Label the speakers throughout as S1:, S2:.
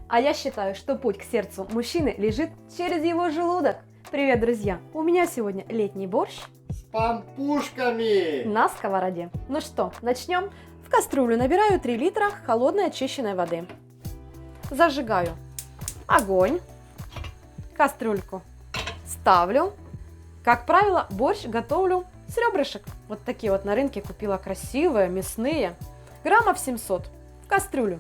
S1: А я считаю, что путь к сердцу мужчины лежит через его желудок. Привет, друзья! У меня сегодня летний борщ
S2: С пампушками!
S1: на сковороде. Ну что, начнем? В кастрюлю набираю 3 литра холодной очищенной воды. Зажигаю огонь. Кастрюльку ставлю. Как правило, борщ готовлю с ребрышек. Вот такие вот на рынке купила красивые, мясные. Граммов 700 в кастрюлю.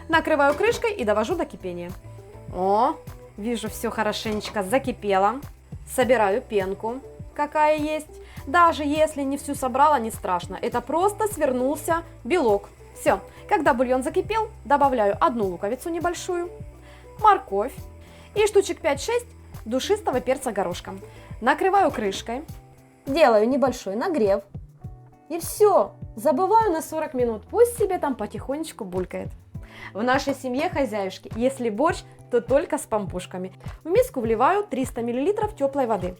S1: Накрываю крышкой и довожу до кипения. О, вижу, все хорошенечко закипело. Собираю пенку, какая есть. Даже если не всю собрала, не страшно. Это просто свернулся белок. Все. Когда бульон закипел, добавляю одну луковицу небольшую, морковь и штучек 5-6 душистого перца горошком. Накрываю крышкой, делаю небольшой нагрев. И все. Забываю на 40 минут. Пусть себе там потихонечку булькает. В нашей семье хозяюшки, если борщ, то только с пампушками. В миску вливаю 300 мл теплой воды.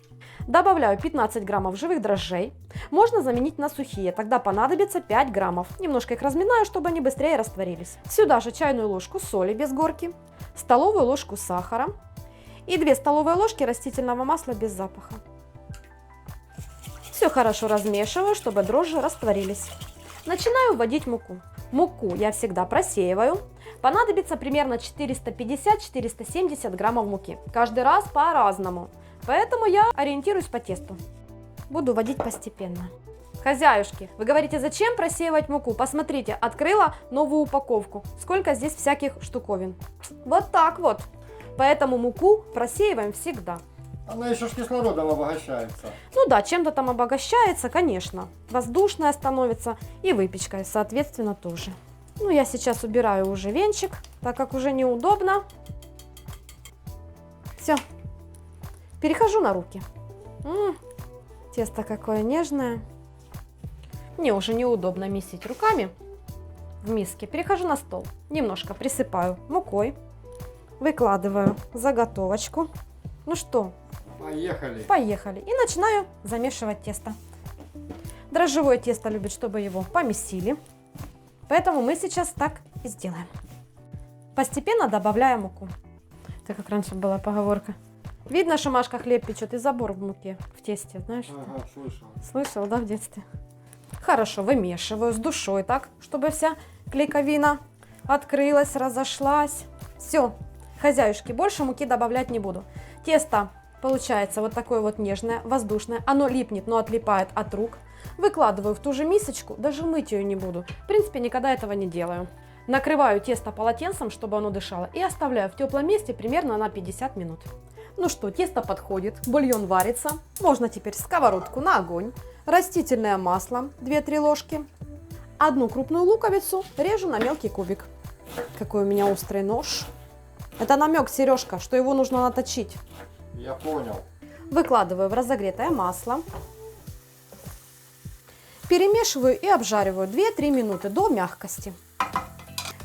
S1: Добавляю 15 граммов живых дрожжей. Можно заменить на сухие, тогда понадобится 5 граммов. Немножко их разминаю, чтобы они быстрее растворились. Сюда же чайную ложку соли без горки, столовую ложку сахара и 2 столовые ложки растительного масла без запаха. Все хорошо размешиваю, чтобы дрожжи растворились. Начинаю вводить муку. Муку я всегда просеиваю. Понадобится примерно 450-470 граммов муки. Каждый раз по-разному. Поэтому я ориентируюсь по тесту. Буду вводить постепенно. Хозяюшки, вы говорите, зачем просеивать муку? Посмотрите, открыла новую упаковку. Сколько здесь всяких штуковин. Вот так вот. Поэтому муку просеиваем всегда.
S2: Она еще с кислородом обогащается.
S1: Ну да, чем-то там обогащается, конечно. Воздушная становится и выпечкой, соответственно, тоже. Ну, я сейчас убираю уже венчик, так как уже неудобно. Все. Перехожу на руки. Тесто какое нежное. Мне уже неудобно месить руками в миске. Перехожу на стол. Немножко присыпаю мукой. Выкладываю заготовочку. Ну что?
S2: Поехали.
S1: Поехали. И начинаю замешивать тесто. Дрожжевое тесто любит, чтобы его помесили. Поэтому мы сейчас так и сделаем. Постепенно добавляем муку. Это как раньше была поговорка. Видно, что Машка хлеб печет и забор в муке, в тесте, знаешь?
S2: Ага, слышал.
S1: Слышал, да, в детстве? Хорошо, вымешиваю с душой так, чтобы вся клейковина открылась, разошлась. Все, хозяюшки, больше муки добавлять не буду. Тесто получается вот такое вот нежное, воздушное. Оно липнет, но отлипает от рук. Выкладываю в ту же мисочку, даже мыть ее не буду. В принципе, никогда этого не делаю. Накрываю тесто полотенцем, чтобы оно дышало, и оставляю в теплом месте примерно на 50 минут. Ну что, тесто подходит, бульон варится. Можно теперь сковородку на огонь. Растительное масло 2-3 ложки. Одну крупную луковицу режу на мелкий кубик. Какой у меня острый нож. Это намек, Сережка, что его нужно наточить.
S2: Я понял.
S1: Выкладываю в разогретое масло. Перемешиваю и обжариваю 2-3 минуты до мягкости.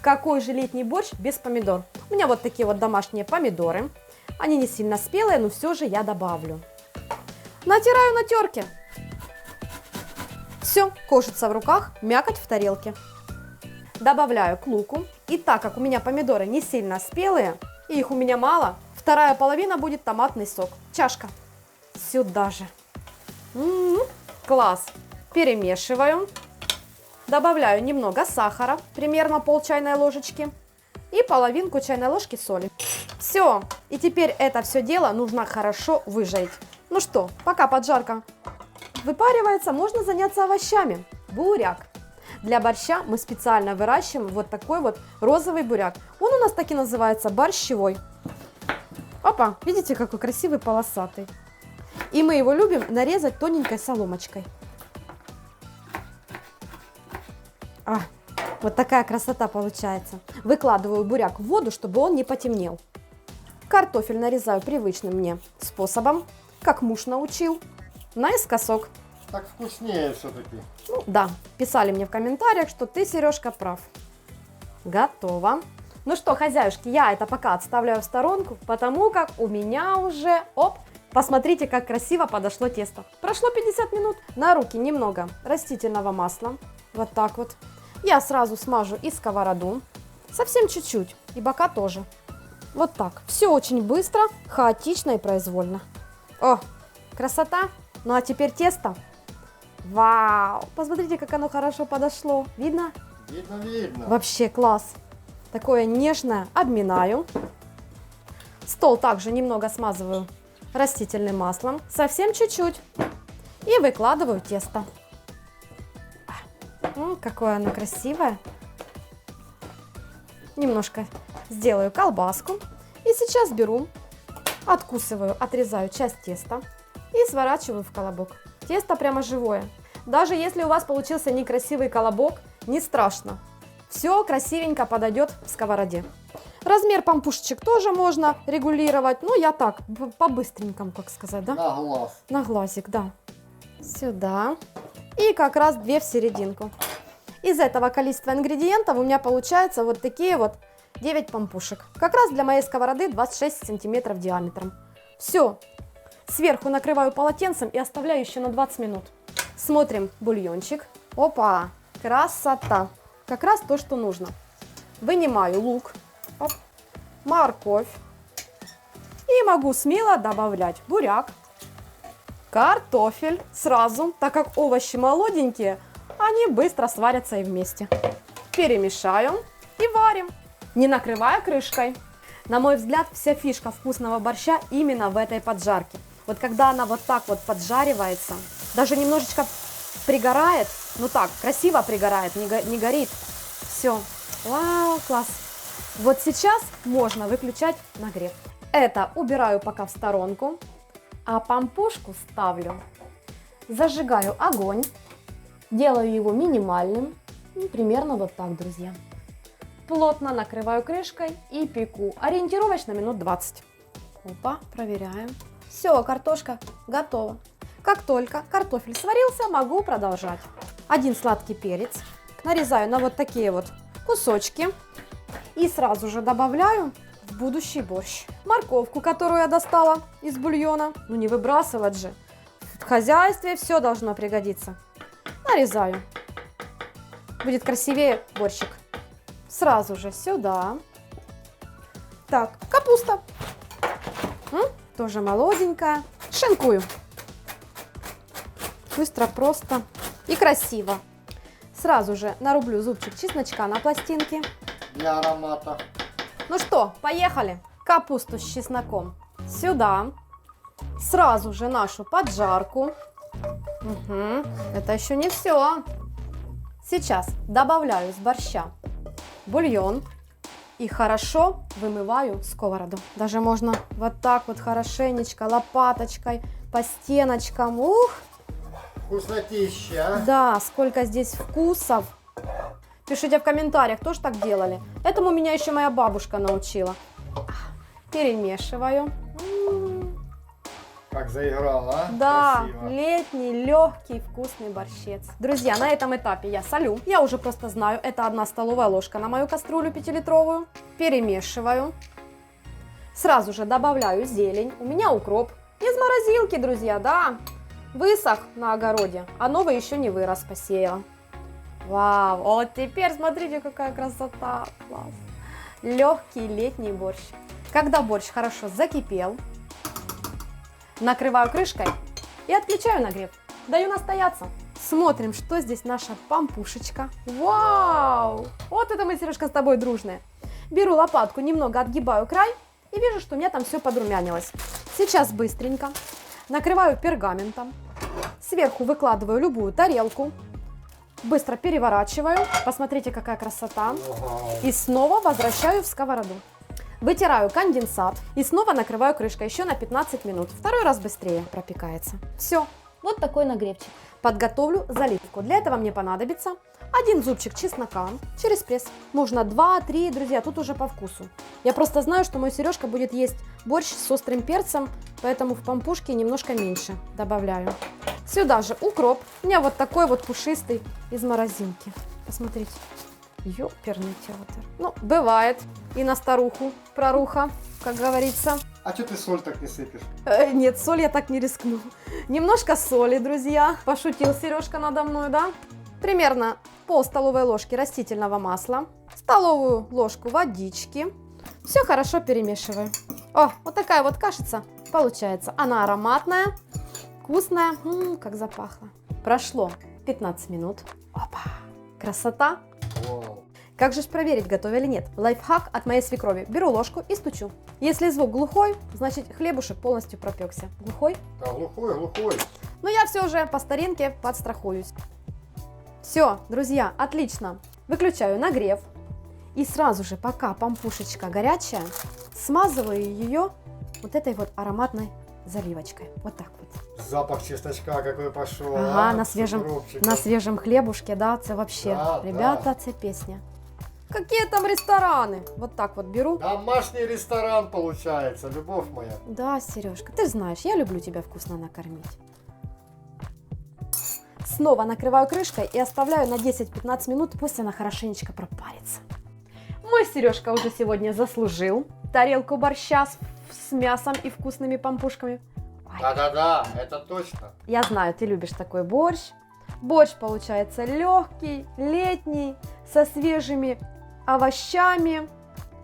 S1: Какой же летний борщ без помидор? У меня вот такие вот домашние помидоры. Они не сильно спелые, но все же я добавлю. Натираю на терке. Все, кожица в руках, мякоть в тарелке. Добавляю к луку. И так как у меня помидоры не сильно спелые, и их у меня мало, вторая половина будет томатный сок. Чашка. Сюда же. Класс. Перемешиваю. Добавляю немного сахара, примерно пол чайной ложечки. И половинку чайной ложки соли. Все. И теперь это все дело нужно хорошо выжарить. Ну что, пока поджарка выпаривается, можно заняться овощами. Буряк. Для борща мы специально выращиваем вот такой вот розовый буряк. Он у нас так и называется борщевой. Опа, видите, какой красивый полосатый. И мы его любим нарезать тоненькой соломочкой. Вот такая красота получается. Выкладываю буряк в воду, чтобы он не потемнел. Картофель нарезаю привычным мне способом, как муж научил, наискосок.
S2: Так вкуснее все-таки.
S1: Ну да, писали мне в комментариях, что ты, Сережка, прав. Готово. Ну что, хозяюшки, я это пока отставляю в сторонку, потому как у меня уже, посмотрите, как красиво подошло тесто. Прошло 50 минут, на руки немного растительного масла, вот так вот. Я сразу смажу и сковороду. Совсем чуть-чуть. И бока тоже. Вот так. Все очень быстро, хаотично и произвольно. О, красота. Ну а теперь тесто. Вау! Посмотрите, как оно хорошо подошло. Видно?
S2: Видно, видно.
S1: Вообще класс. Такое нежное. Обминаю. Стол также немного смазываю растительным маслом. Совсем чуть-чуть. И выкладываю тесто. Какое оно красивое. Немножко сделаю колбаску. И сейчас беру, откусываю, отрезаю часть теста и сворачиваю в колобок. Тесто прямо живое. Даже если у вас получился некрасивый колобок, не страшно. Все красивенько подойдет в сковороде. Размер пампушечек тоже можно регулировать. Но я так, по-быстренькому, как сказать, да?
S2: На глаз.
S1: На глазик, да. Сюда. И как раз 2 в серединку. Из этого количества ингредиентов у меня получается вот такие вот 9 пампушек. Как раз для моей сковороды 26 сантиметров диаметром. Все. Сверху накрываю полотенцем и оставляю еще на 20 минут. Смотрим бульончик. Опа, красота. Как раз то, что нужно. Вынимаю лук, оп, морковь. И могу смело добавлять буряк, картофель сразу, так как овощи молоденькие, они быстро сварятся и вместе. Перемешаю и варим, не накрывая крышкой. На мой взгляд, вся фишка вкусного борща именно в этой поджарке. Вот когда она вот так вот поджаривается, даже немножечко пригорает, ну так, красиво пригорает, не горит. Все, вау, класс. Вот сейчас можно выключать нагрев. Это убираю пока в сторонку, а пампушку ставлю. Зажигаю огонь, делаю его минимальным, примерно вот так, друзья. Плотно накрываю крышкой и пеку, ориентировочно минут 20. Опа, проверяем. Все, картошка готова. Как только картофель сварился, могу продолжать. 1 сладкий перец нарезаю на вот такие вот кусочки и сразу же добавляю в будущий борщ. Морковку, которую я достала из бульона, ну не выбрасывать же. В хозяйстве все должно пригодиться. Нарезаю. Будет красивее борщик. Сразу же сюда. Так, капуста. Тоже молоденькая. Шинкую. Быстро, просто и красиво. Сразу же нарублю зубчик чесночка на пластинки.
S2: Для аромата.
S1: Ну что, поехали. Капусту с чесноком сюда. Сразу же нашу поджарку. Угу. Это еще не все. Сейчас добавляю из борща бульон и хорошо вымываю сковороду. Даже можно вот так вот хорошенечко лопаточкой по стеночкам. Ух!
S2: Вкуснотища.
S1: Да, сколько здесь вкусов. Пишите в комментариях, тоже так делали. Этому меня еще моя бабушка научила. Перемешиваю.
S2: Как заиграла, а?
S1: Да,
S2: Красиво.
S1: летний, легкий, вкусный борщец. Друзья, на этом этапе я солю. Я уже просто знаю, это 1 столовая ложка на мою кастрюлю 5-литровую. Перемешиваю. Сразу же добавляю зелень. У меня укроп. Из морозилки, друзья, да. Высох на огороде, а новый еще не вырос, посеяла. Вау, вот теперь смотрите, какая красота. Класс. Легкий летний борщ. Когда борщ хорошо закипел, накрываю крышкой и отключаю нагрев. Даю настояться. Смотрим, что здесь наша пампушечка. Вау! Вот это мы, Сережка, с тобой дружные. Беру лопатку, немного отгибаю край и вижу, что у меня там все подрумянилось. Сейчас быстренько накрываю пергаментом. Сверху выкладываю любую тарелку. Быстро переворачиваю. Посмотрите, какая красота. И снова возвращаю в сковороду. Вытираю конденсат и снова накрываю крышкой еще на 15 минут. Второй раз быстрее пропекается. Все. Вот такой нагревчик. Подготовлю заливку. Для этого мне понадобится 1 зубчик чеснока через пресс. Можно 2-3, друзья, тут уже по вкусу. Я просто знаю, что мой Сережка будет есть борщ с острым перцем, поэтому в пампушке немножко меньше добавляю. Сюда же укроп. У меня вот такой вот пушистый из морозилки. Посмотрите. Ёперный театр. Ну, бывает. И на старуху проруха, как говорится.
S2: А что ты соль так не сыпешь?
S1: Нет, соль я так не рискну. Немножко соли, друзья. Пошутил Сережка надо мной, да? Примерно пол столовой ложки растительного масла, столовую ложку водички. Все хорошо перемешиваю. О, вот такая вот кашица получается. Она ароматная, вкусная. Как запахло. Прошло 15 минут. Опа, красота.
S2: Вау.
S1: Как же проверить, готова или нет? Лайфхак от моей свекрови. Беру ложку и стучу. Если звук глухой, значит хлебушек полностью пропекся. Глухой?
S2: Да, глухой, глухой.
S1: Но я все же по старинке подстрахуюсь. Все, друзья, отлично. Выключаю нагрев. И сразу же, пока пампушечка горячая, смазываю ее вот этой вот ароматной заливочкой. Вот так вот.
S2: Запах чесночка какой пошел.
S1: Ага, на свежем хлебушке, да, це вообще.
S2: Да,
S1: Ребята, це песня. Какие там рестораны? Вот так вот беру.
S2: Домашний ресторан получается, любовь моя.
S1: Да, Сережка, ты знаешь, я люблю тебя вкусно накормить. Снова накрываю крышкой и оставляю на 10-15 минут, пусть она хорошенечко пропарится. Мой Сережка уже сегодня заслужил тарелку борща с мясом и вкусными пампушками. Ой,
S2: Да-да-да, это точно.
S1: я знаю, ты любишь такой борщ. Борщ получается легкий, летний, со свежими овощами,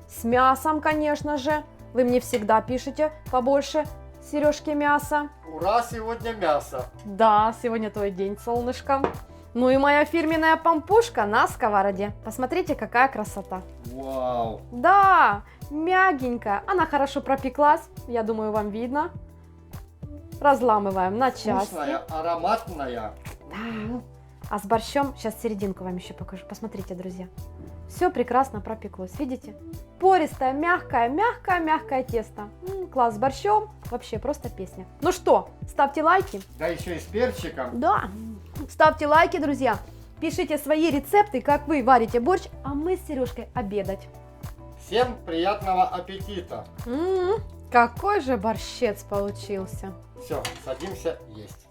S1: с мясом, конечно же. Вы мне всегда пишете побольше Сережке мяса.
S2: Ура, сегодня мясо.
S1: Да, сегодня твой день, солнышко. Ну и моя фирменная пампушка на сковороде. Посмотрите, какая красота.
S2: Вау.
S1: Да, мягенькая. Она хорошо пропеклась. Я думаю, вам видно. Разламываем на части.
S2: Вкусная, ароматная.
S1: Да. А с борщом, сейчас серединку вам еще покажу. Посмотрите, друзья. Все прекрасно пропеклось, видите? Пористое, мягкое тесто. Класс с борщом. Вообще просто песня. Ну что, ставьте лайки.
S2: Да еще и с перчиком.
S1: Да, ставьте лайки, друзья. Пишите свои рецепты, как вы варите борщ, а мы с Сережкой обедать.
S2: Всем приятного аппетита.
S1: Какой же борщец получился.
S2: Все, садимся есть.